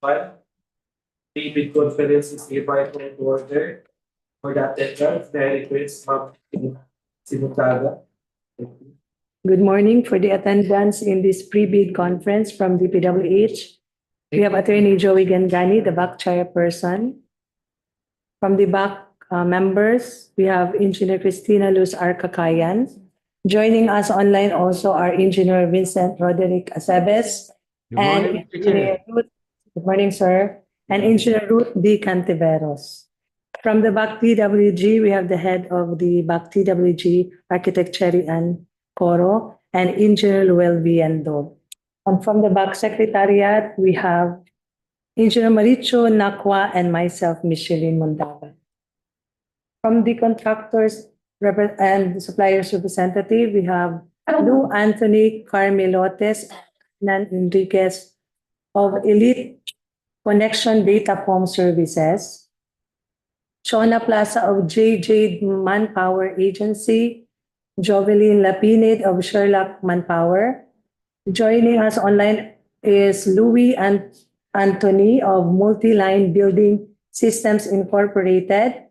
But the big conference is hereby called to order. For that attendance, the request of Simutaga. Good morning. For the attendance in this pre-bid conference from DPWH, we have Attorney Joey Gangani, the back chairperson. From the back members, we have Engineer Cristina Luz Arcakayan. Joining us online also are Engineer Vincent Roderick Aceves and Engineer Ruth. Good morning, sir. And Engineer Ruth D. Cantiveros. From the back TWG, we have the head of the back TWG, Architect Cherry Ann Coro, and Engineer Luel Viendo. And from the back secretariat, we have Engineer Maricho Nakwa and myself, Micheline Mondaga. From the contractors and suppliers representative, we have Lou Anthony Carmelotes and Enriquez of Elite Connection Datacom Services, Shona Plaza of JJ Manpower Agency, Jovelyn Lapinid of Sherlock Manpower. Joining us online is Louis Anthony of Multiline Building Systems Incorporated.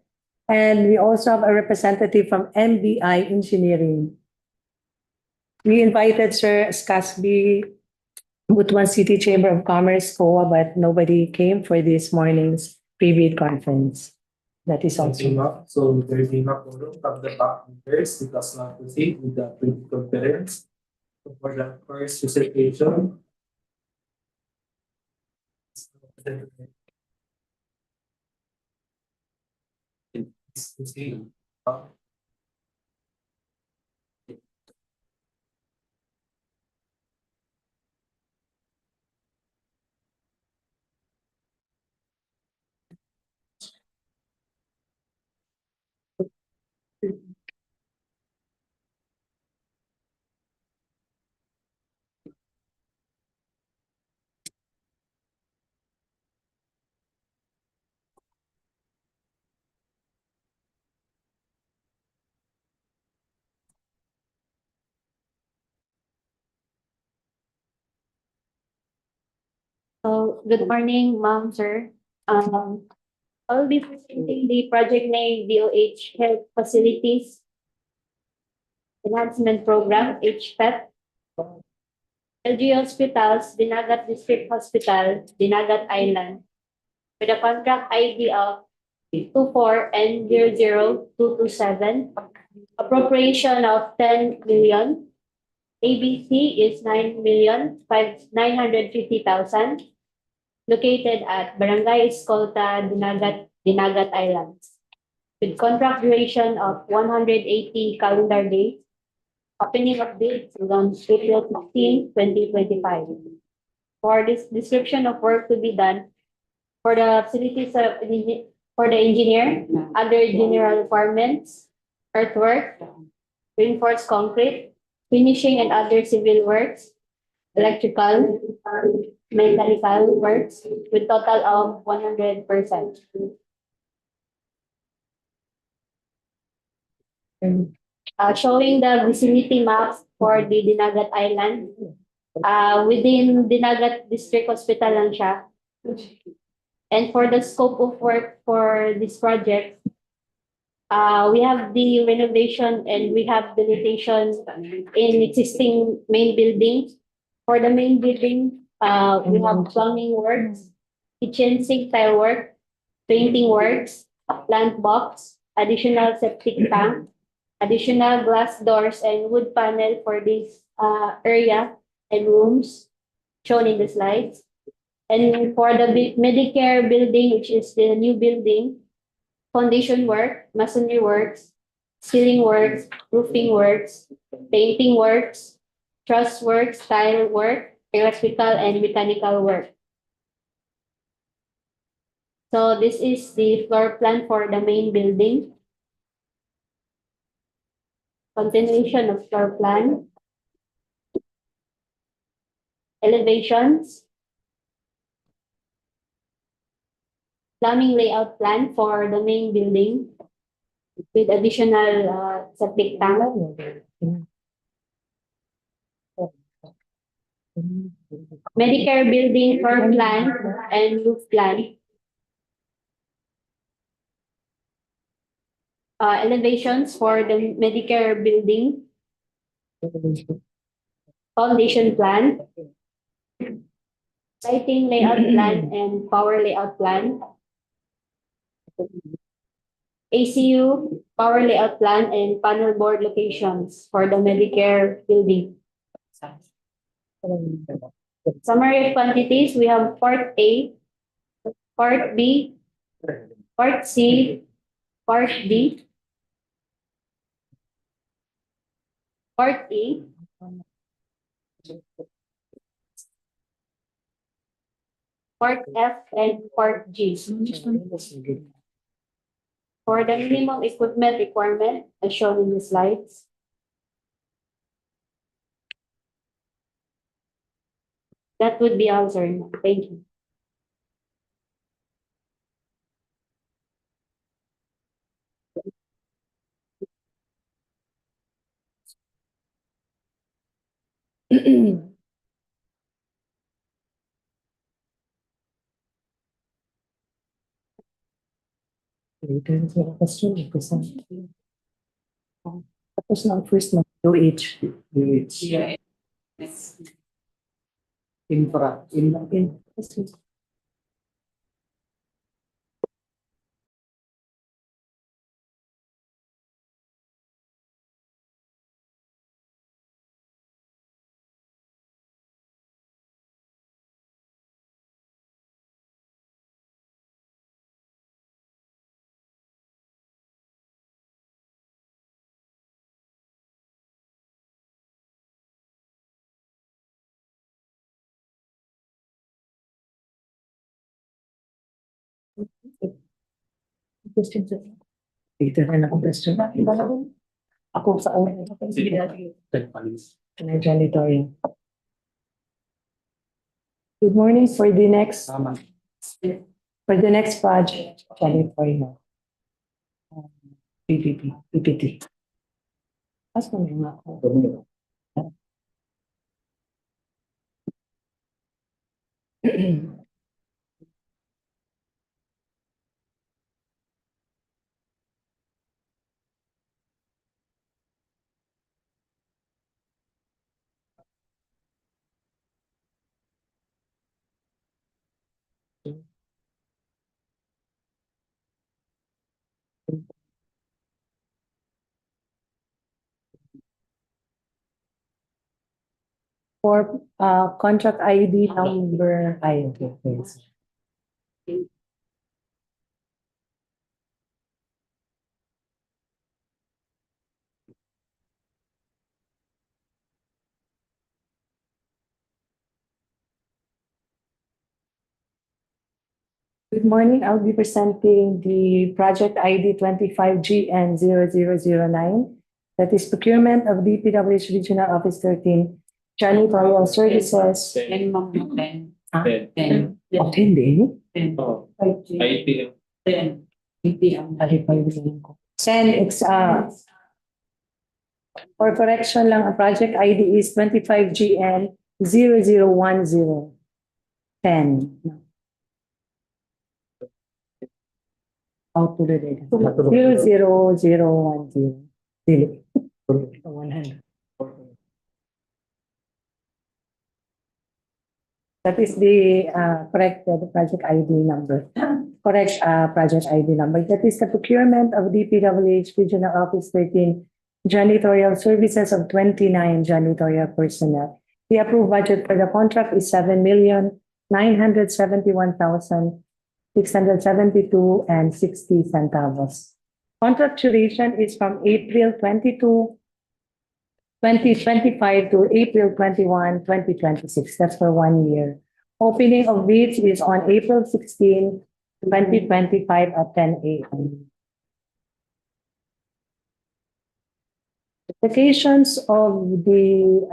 And we also have a representative from MBI Engineering. We invited Sir Scasby, Butuan City Chamber of Commerce, COA, but nobody came for this morning's pre-bid conference. That is also. So there is enough forum from the back members to does not proceed with the pre-bid conference. So for the first presentation, So, good morning, ma'am, sir. I'll be presenting the project name DOH Health Facilities Enhancement Program, HPEP. LG Hospitals, Dinagat District Hospital, Dinagat Island, with a contract ID of 24N00227, appropriation of 10 million. ABC is 9,950,000, located at Barangay Escolta, Dinagat Islands, with contract duration of 180 calendar days. Opening of bids is on April 16, 2025. For this description of work to be done, for the facilities for the engineer, other general requirements, earthwork, reinforced concrete, finishing and other civil works, electrical, mechanical works, with total of 100%. Showing the vicinity maps for the Dinagat Island. Within Dinagat District Hospital lang siya. And for the scope of work for this project, we have the renovation and rehabilitation in existing main buildings. For the main building, we have plumbing works, kitchen sink tile work, painting works, plant box, additional septic tank, additional glass doors and wood panel for this area and rooms shown in the slides. And for the Medicare building, which is the new building, foundation work, masonry works, ceiling works, roofing works, painting works, truss works, tile work, electrical and mechanical work. So this is the floor plan for the main building. Continuation of floor plan. Elevations. Plumbing layout plan for the main building with additional septic tank. Medicare building floor plan and roof plan. Elevations for the Medicare building, foundation plan, lighting layout plan and power layout plan, ACU, power layout plan and panel board locations for the Medicare building. Summary of quantities, we have Part A, Part B, Part C, Part D, Part E, Part F, and Part G. For the minimum equipment requirement, as shown in the slides. That would be all, sir. Thank you. Tapos na ang first na DOH. DPWH. Infra. Question sir. Dito na lang ang question. Ako sa oras. Janitorial. Good morning for the next project, janitorial. PPT. As mo nga ako. For contract ID number, please. Good morning. I'll be presenting the project ID 25GN 0009. That is procurement of DPWH Regional Office 13 janitorial services. 10. Ah, 10. 10 din? Oh, IT. 10. Sen, for correction lang, ang project ID is 25GN 0010. 10. How to do it? 00010. 100. That is the correct project ID number. Correct project ID number. That is the procurement of DPWH Regional Office 13 janitorial services of 29 janitorial personnel. The approved budget for the contract is 7,971,672 and 60 centavos. Contract duration is from April 22, 2025 to April 21, 2026. That's for 1 year. Opening of bids is on April 16, 2025 at 10 a.m. Locations of the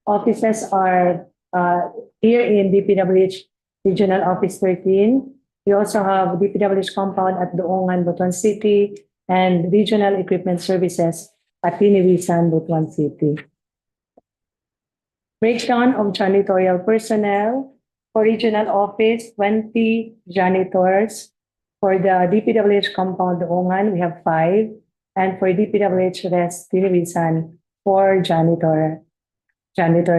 offices are here in DPWH Regional Office 13. We also have DPWH compound at Doongan, Butuan City, and Regional Equipment Services at Piniwisan, Butuan City. Breakdown of janitorial personnel. For regional office, 20 janitors. For the DPWH compound Ongan, we have 5. And for DPWH Rest Tiniwisan, 4 janitors,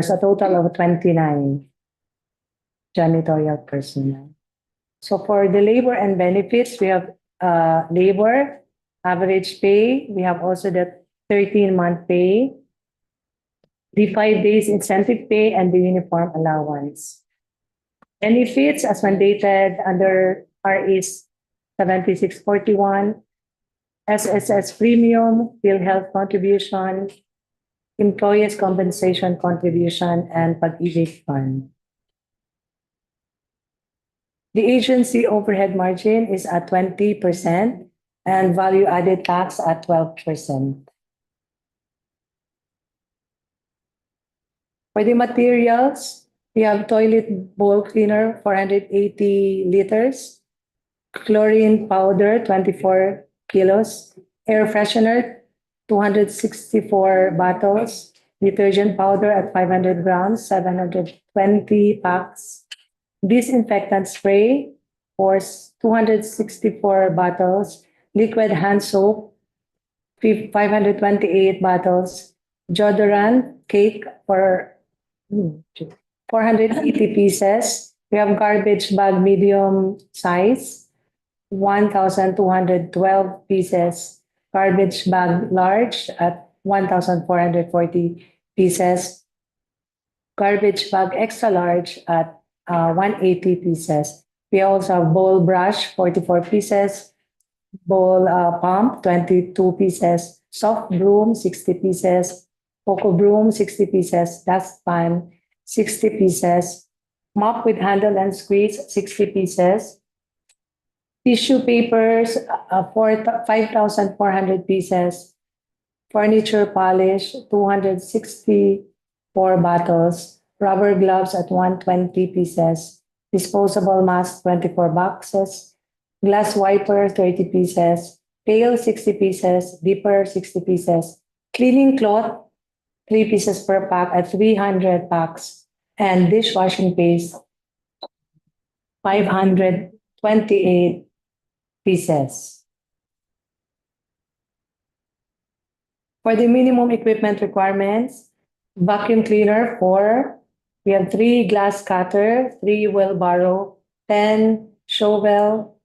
a total of 29 janitorial personnel. So for the labor and benefits, we have labor, average pay. We have also the 13-month pay, the 5 days incentive pay, and the uniform allowance. Benefits as mandated under RS 7641, SSS premium, PhilHealth contribution, employees compensation contribution, and pag-ibig fund. The agency overhead margin is at 20% and value added tax at 12%. For the materials, we have toilet bowl cleaner 480 liters, chlorine powder 24 kilos, air freshener 264 bottles, detergent powder at 500 grams, 720 packs, disinfectant spray for 264 bottles, liquid hand soap 528 bottles, deodorant cake for 480 pieces. We have garbage bag medium size, 1,212 pieces. Garbage bag large at 1,440 pieces. Garbage bag extra large at 180 pieces. We also have bowl brush, 44 pieces. Bowl pump, 22 pieces. Soft broom, 60 pieces. Cocoa broom, 60 pieces. Dustpan, 60 pieces. Mop with handle and squeeze, 60 pieces. Tissue papers, 5,400 pieces. Furniture polish, 264 bottles. Rubber gloves at 120 pieces. Disposable mask, 24 boxes. Glass wiper, 30 pieces. Pail, 60 pieces. Dipper, 60 pieces. Cleaning cloth, 3 pieces per pack at 300 packs. And dishwashing paste, 528 pieces. For the minimum equipment requirements, vacuum cleaner 4, we have 3 glass cutter, 3 wheelbarrow, 10 shovel,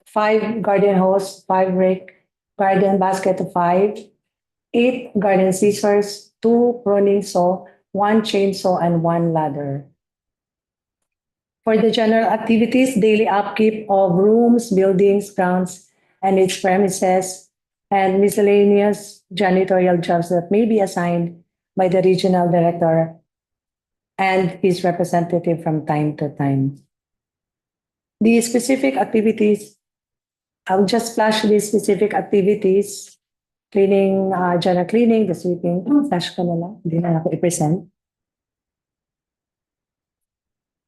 5 garden hose, 5 rake, garden basket of 5, 8 garden scissors, 2 pruning saw, 1 chainsaw, and 1 ladder. For the general activities, daily upkeep of rooms, buildings, grounds, and its premises, and miscellaneous janitorial jobs that may be assigned by the regional director and his representative from time to time. The specific activities, I'll just flash these specific activities. Cleaning, general cleaning, the sweeping, flash ko na lang, hindi na ako i-present.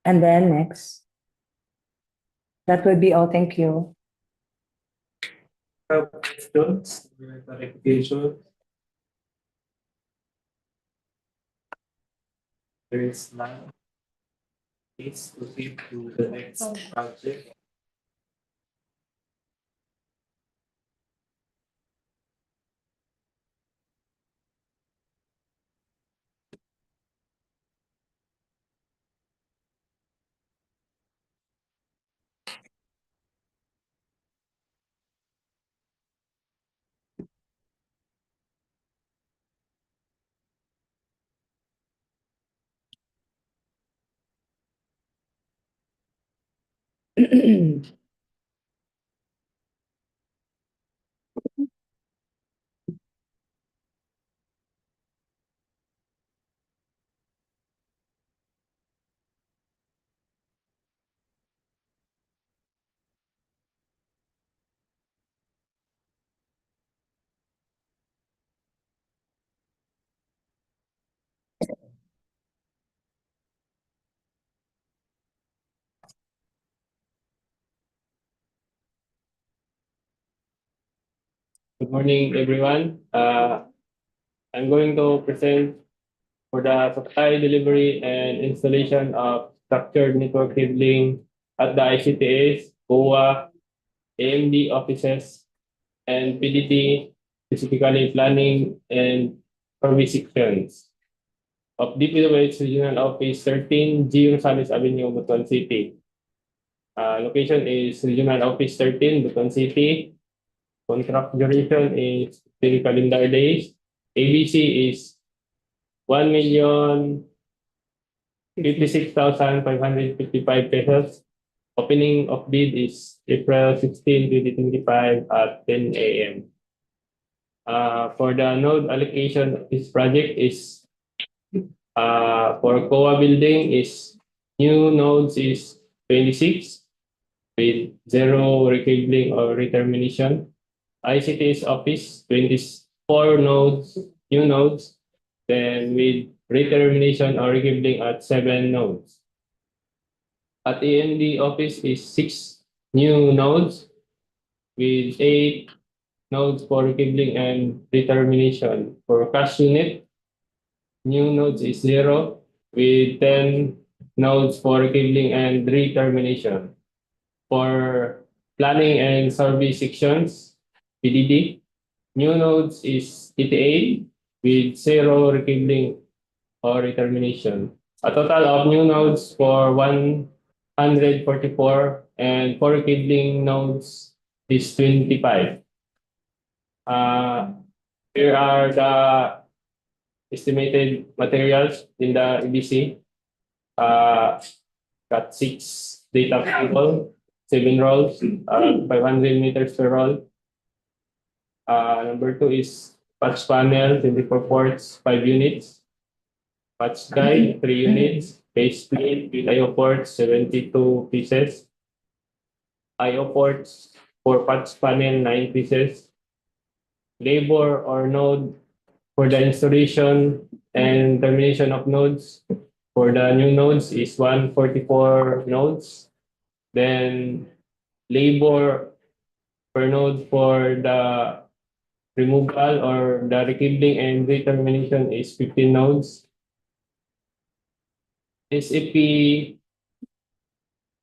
And then next. That would be all. Thank you. Questions, clarification? There is none. Please proceed to the next project. Good morning, everyone. I'm going to present for the supply, delivery, and installation of structured network cabling at the ICTS, COA, AMD offices, and PDT, specifically planning and service sections of DPWH Regional Office 13, G. Rosales Avenue, Butuan City. Location is Regional Office 13, Butuan City. Contract duration is 3 calendar days. ABC is 1,056,555 pesos. Opening of bid is April 16, 2025 at 10 a.m. For the node allocation of this project is for COA building is new nodes is 26 with zero recabling or retermination. ICT's office 24 nodes, new nodes, then with retermination or recabling at 7 nodes. At AMD office is 6 new nodes with 8 nodes for recabling and retermination. For cash unit, new nodes is 0 with 10 nodes for recabling and retermination. For planning and survey sections, PDD, new nodes is 88 with 0 recabling or retermination. A total of new nodes for 144 and for recabling nodes is 25. Here are the estimated materials in the EBC. Got 6 data cable, 7 rolls, 500 meters per roll. Number 2 is patch panel, 24 ports, 5 units. Patch guide, 3 units. Base plate with IO ports, 72 pieces. IO ports for patch panel, 9 pieces. Labor or node for the installation and termination of nodes. For the new nodes is 144 nodes. Then labor per node for the removal or the rekindling and retermination is 15 nodes. SAP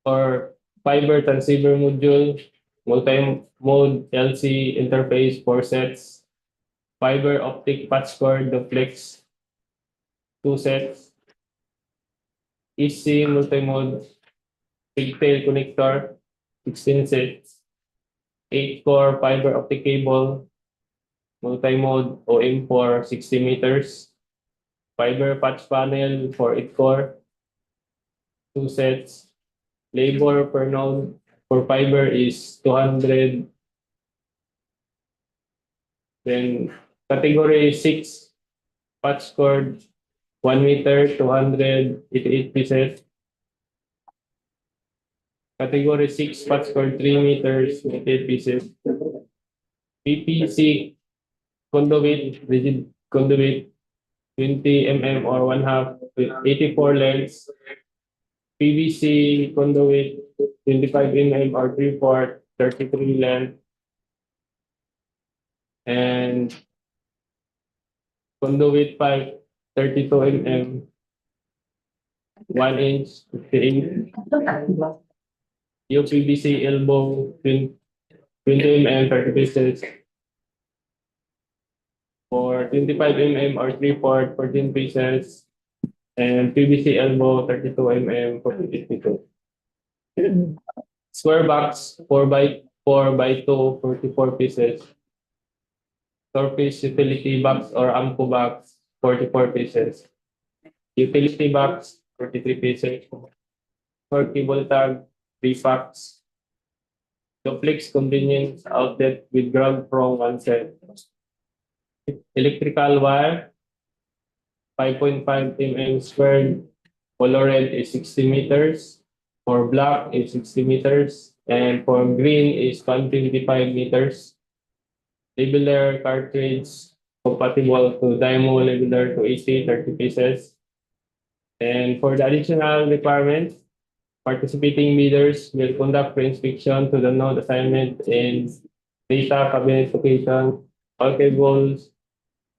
or fiber transceiver module, multi-mode LC interface 4 sets, fiber optic patch cord duplex 2 sets, EC multi-mode pigtail connector 16 sets, 8-core fiber optic cable, multi-mode OM4 60 meters, fiber patch panel for 8-core, 2 sets, labor per node for fiber is 200. Then category 6 patch cord 1 meter 288 pieces. Category 6 patch cord 3 meters 88 pieces. PPC conduit, rigid conduit 20 mm or 1/2 with 84 lengths. PVC conduit 25 mm or 3/4 33 length. And conduit pipe 32 mm 1 inch 58. UPVC elbow 20 mm 30 pieces. For 25 mm or 3/4 14 pieces. And PVC elbow 32 mm for 52. Square box 4x4x2 44 pieces. Surface utility box or AMCO box 44 pieces. Utility box 43 pieces. For cable tag 3 packs. Duplex convenience outlet with ground from 1 set. Electrical wire 5.5 mm squared. Color red is 60 meters. For black is 60 meters. And for green is 125 meters. Labeler cartridge compatible to Dymo labeler to 80 30 pieces. And for the additional requirements, participating bidders will conduct pre-inspection to the node assignment in data cabinet location. All cables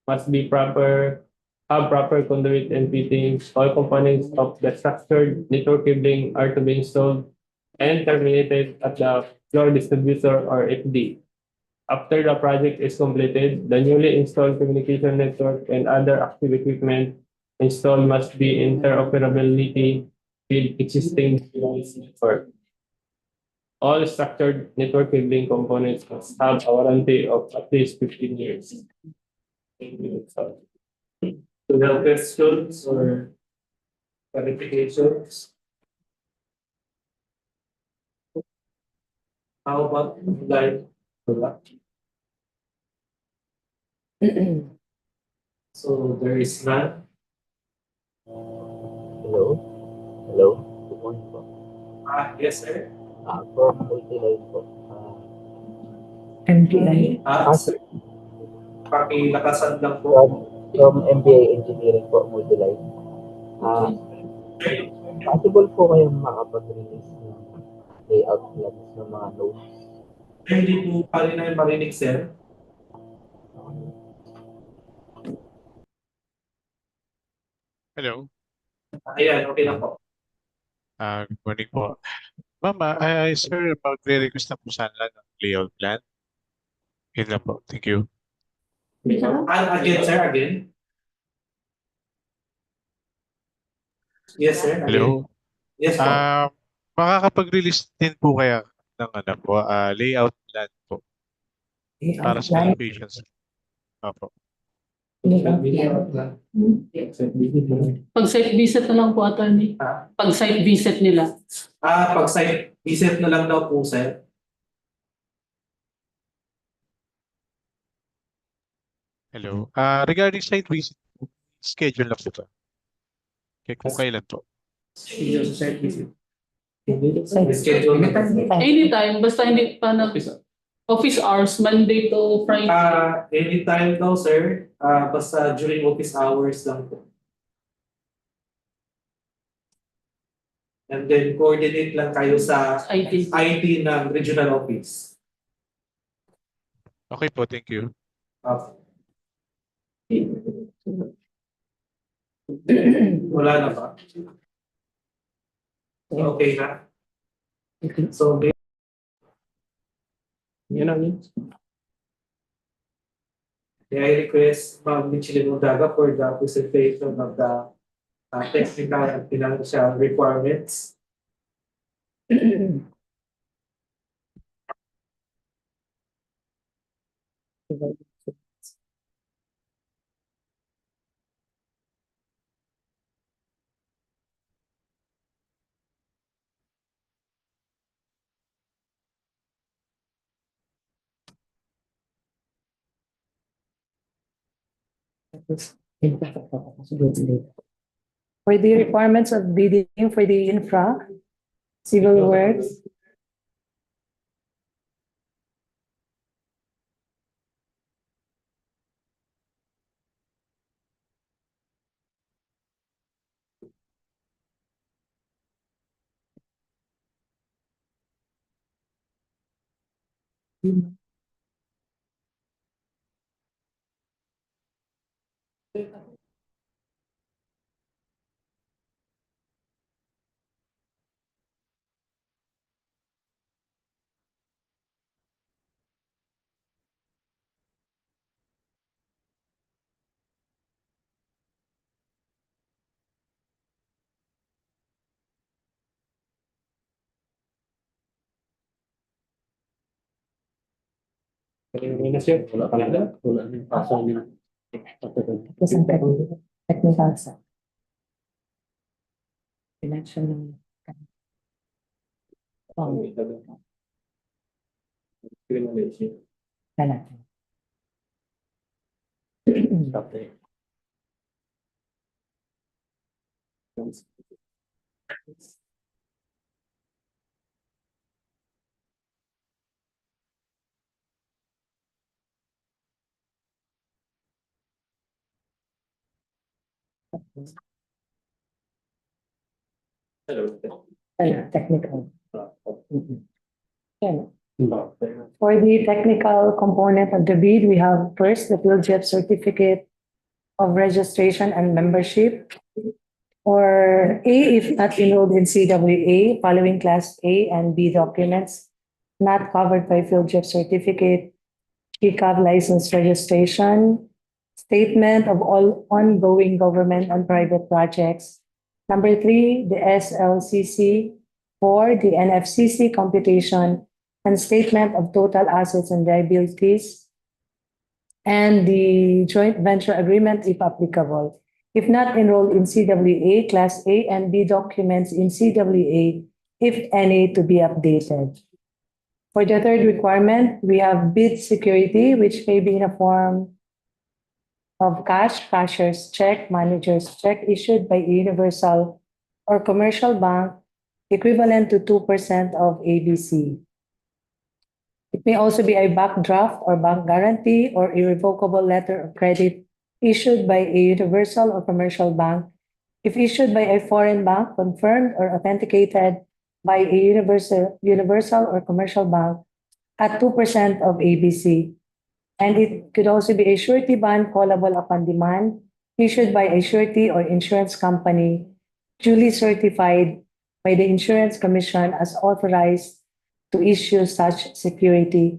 must be proper have proper conduit and fittings. All components of the structured network cabling are to be installed and terminated at the floor distributor or FD. After the project is completed, the newly installed communication network and other active equipment installed must be interoperability with existing device network. All structured network cabling components must have a warranty of at least 15 years. To the questions or clarifications? How about like? So there is none. Hello? Hello? Good morning po. Yes, sir. From Multilife po. MPI. Sir. Pakilakasan lang po. From MBA Engineering po, Multilife. Possible po kayong makapag-release ng layout plans ng mga nodes? Hindi po pa rin ay marinig, sir. Hello. Ayan, okay na po. Good morning po. Ma'am, sir, mag-request na po sana ng layout plan. Yun lang po. Thank you. Again, sir, again. Yes, sir. Again. Hello. Yes, po. Makakapag-release din po kaya ng layout plan po para sa Plan. patients. Opo. Pag site visit na lang po, attorney. Pag site visit nila. Pag site visit na lang daw po, sir. Hello. Regarding site visit, schedule na po ba? Kung kailan po? Site visit. Schedule na po. Anytime, basta hindi pa na office hours, Monday to Friday. Anytime daw, sir. Basta during office hours lang po. And then coordinate lang kayo sa IT. IT ng regional office. Okay po, thank you. Wala na ba? Okay na? So, Yun ang yun. I request Ma'am Michelin Mondaga for the presentation of the technical and financial requirements. For the requirements of bidding for the infra, civil works, Wala ka na. Wala na yung paso niya. tapos ang technical sa financial. Natin. Technical. Okay. For the technical component of the bid, we have first the field jet certificate of registration and membership. Or A, if not enrolled in CWA, following Class A and B documents not covered by field trip certificate, GCAV license registration, statement of all ongoing government and private projects. Number three, the SLCC. Four, the NFCC computation and statement of total assets and liabilities, and the joint venture agreement if applicable. If not enrolled in CWA, Class A and B documents in CWA, if any, to be updated. For the third requirement, we have bid security, which may be in a form of cash, cashier's check, manager's check issued by a universal or commercial bank equivalent to 2% of ABC. It may also be a backdraft or bank guarantee or irrevocable letter of credit issued by a universal or commercial bank if issued by a foreign bank confirmed or authenticated by a universal or commercial bank at 2% of ABC. And it could also be a surety bond callable upon demand issued by a surety or insurance company duly certified by the Insurance Commission as authorized to issue such security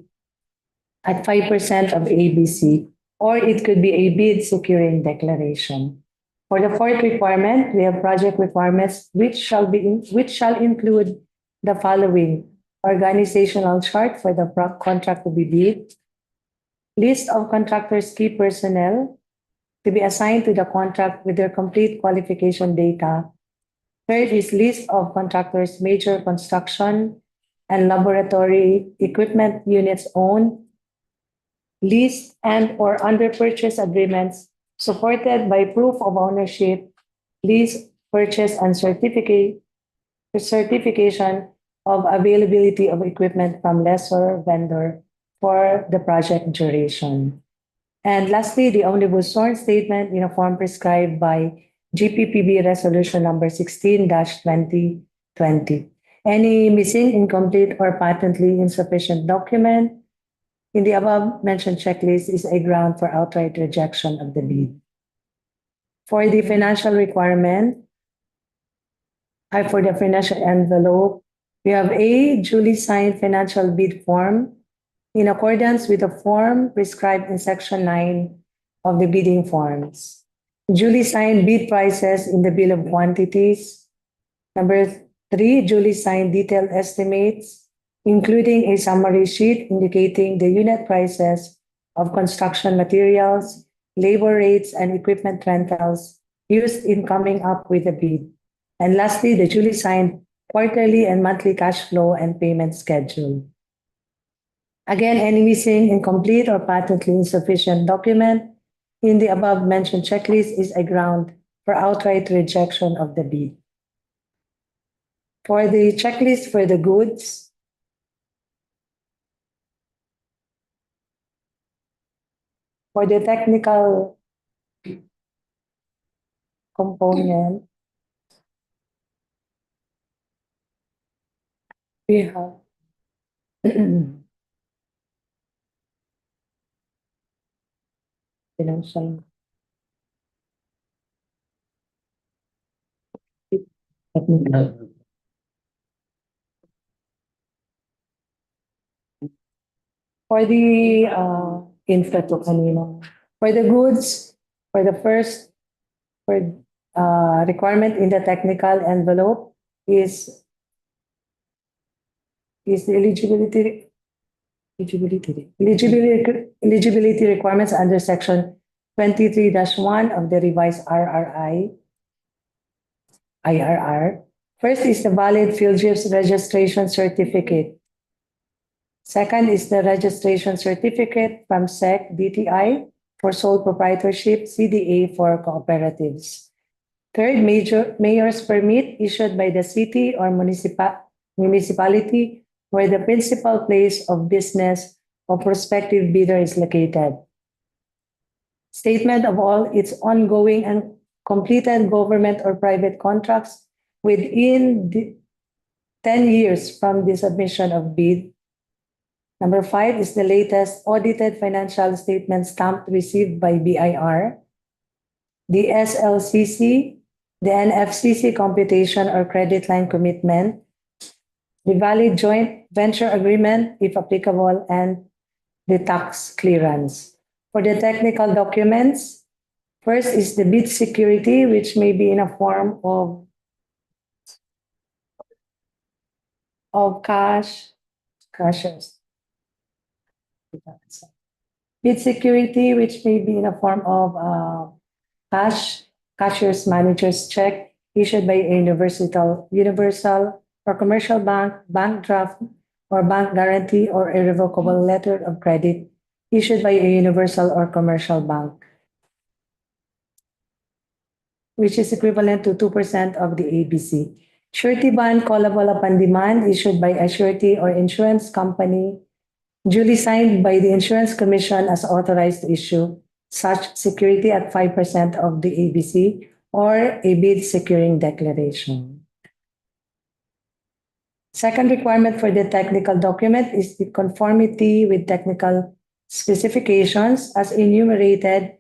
at 5% of ABC, or it could be a bid securing declaration. For the fourth requirement, we have project requirements which shall include the following: organizational chart for the contract to be bid, list of contractors' key personnel to be assigned to the contract with their complete qualification data. Third is list of contractors' major construction and laboratory equipment units owned, leased and or under purchase agreements supported by proof of ownership, lease, purchase, and certification of availability of equipment from lessor vendor for the project duration. And lastly, the omnibus sworn statement in a form prescribed by GPPB Resolution number 16-2020. Any missing, incomplete, or patently insufficient document in the above mentioned checklist is a ground for outright rejection of the bid. For the financial requirement, for the financial envelope, we have a duly signed financial bid form in accordance with the form prescribed in Section 9 of the bidding forms. Duly signed bid prices in the bill of quantities. Number three, duly signed detailed estimates, including a summary sheet indicating the unit prices of construction materials, labor rates, and equipment rentals used in coming up with the bid. And lastly, the duly signed quarterly and monthly cash flow and payment schedule. Again, any missing, incomplete, or patently insufficient document in the above mentioned checklist is a ground for outright rejection of the bid. For the checklist for the goods, for the technical component, we have financial technical. For the infra to kanino. For the goods, for the first requirement in the technical envelope is the eligibility requirements under Section 23-1 of the revised IRR. First is the valid field trips registration certificate. Second is the registration certificate from SEC DTI for sole proprietorship, CDA for cooperatives. Third, mayor's permit issued by the city or municipality where the principal place of business of prospective bidder is located. Statement of all its ongoing and completed government or private contracts within 10 years from the submission of bid. Number 5 is the latest audited financial statement stamped received by BIR. the SLCC, the NFCC computation or credit line commitment, the valid joint venture agreement, if applicable, and the tax clearance. For the technical documents, first is the bid security, which may be in a form of cashes. Bid security, which may be in a form of cashier's manager's check issued by a universal or commercial bank, bank draft, or bank guarantee, or a revocable letter of credit issued by a universal or commercial bank, which is equivalent to 2% of the ABC. Surety bond callable upon demand issued by a surety or insurance company duly signed by the Insurance Commission as authorized to issue such security at 5% of the ABC, or a bid securing declaration. Second requirement for the technical document is the conformity with technical specifications as enumerated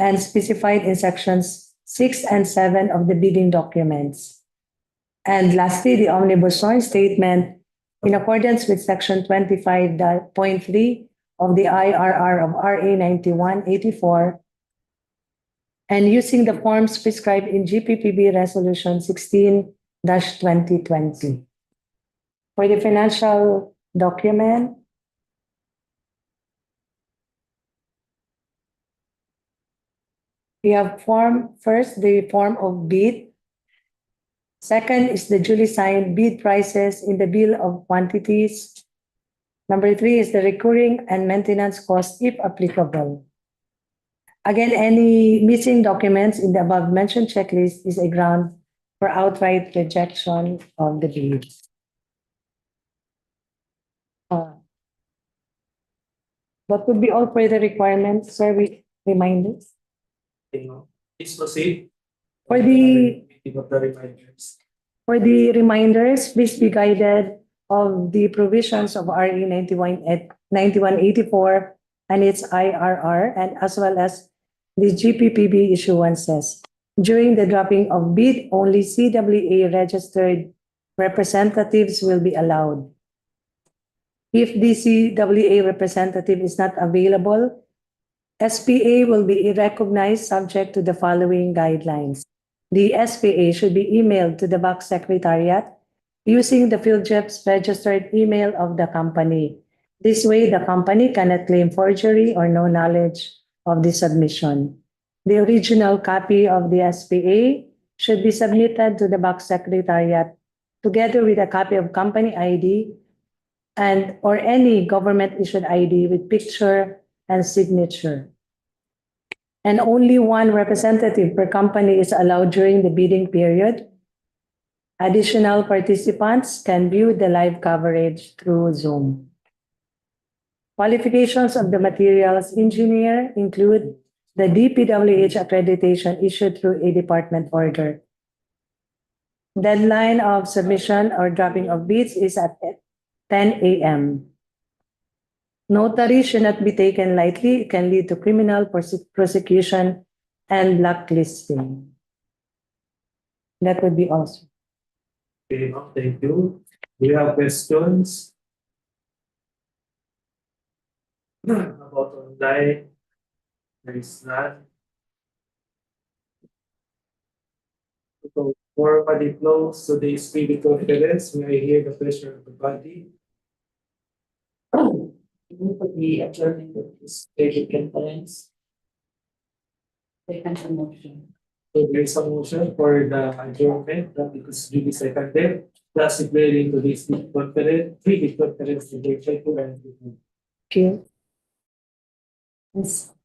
and specified in sections 6 and 7 of the bidding documents. And lastly, the omnibus joint statement in accordance with section 25.3 of the IRR of RA 9184 and using the forms prescribed in GPPB Resolution 16-2020. For the financial document, we have first, the form of bid. Second is the duly signed bid prices in the bill of quantities. Number 3 is the recurring and maintenance cost, if applicable. Again, any missing documents in the above mentioned checklist is a ground for outright rejection of the bid. That would be all for the requirements, sir. Reminders. Please proceed. For the Meeting of the reminders. For the reminders, please be guided of the provisions of RE 9184 and its IRR, and as well as the GPPB issuances. During the dropping of bid, only CWA registered representatives will be allowed. If the CWA representative is not available, SPA will be recognized subject to the following guidelines. The SPA should be emailed to the BAC Secretariat using the PhilJEP's registered email of the company. This way, the company cannot claim forgery or no knowledge of the submission. The original copy of the SPA should be submitted to the BAC Secretariat together with a copy of company ID and or any government-issued ID with picture and signature. And only one representative per company is allowed during the bidding period. Additional participants can view the live coverage through Zoom. Qualifications of the materials engineer include the DPWH accreditation issued through a department order. Deadline of submission or dropping of bids is at 10 a.m. Notary should not be taken lightly. It can lead to criminal prosecution and blacklisting. That would be all. Okay, thank you. Do you have questions? About online? There is none. So, formally close today's video conference. May I hear the pleasure of the body? The adjournment of this video conference. Second motion. So there is a motion for the adjournment that it is duly seconded. Thus declaring today's video conference, video conference today. Thank you. Thank you. Yes.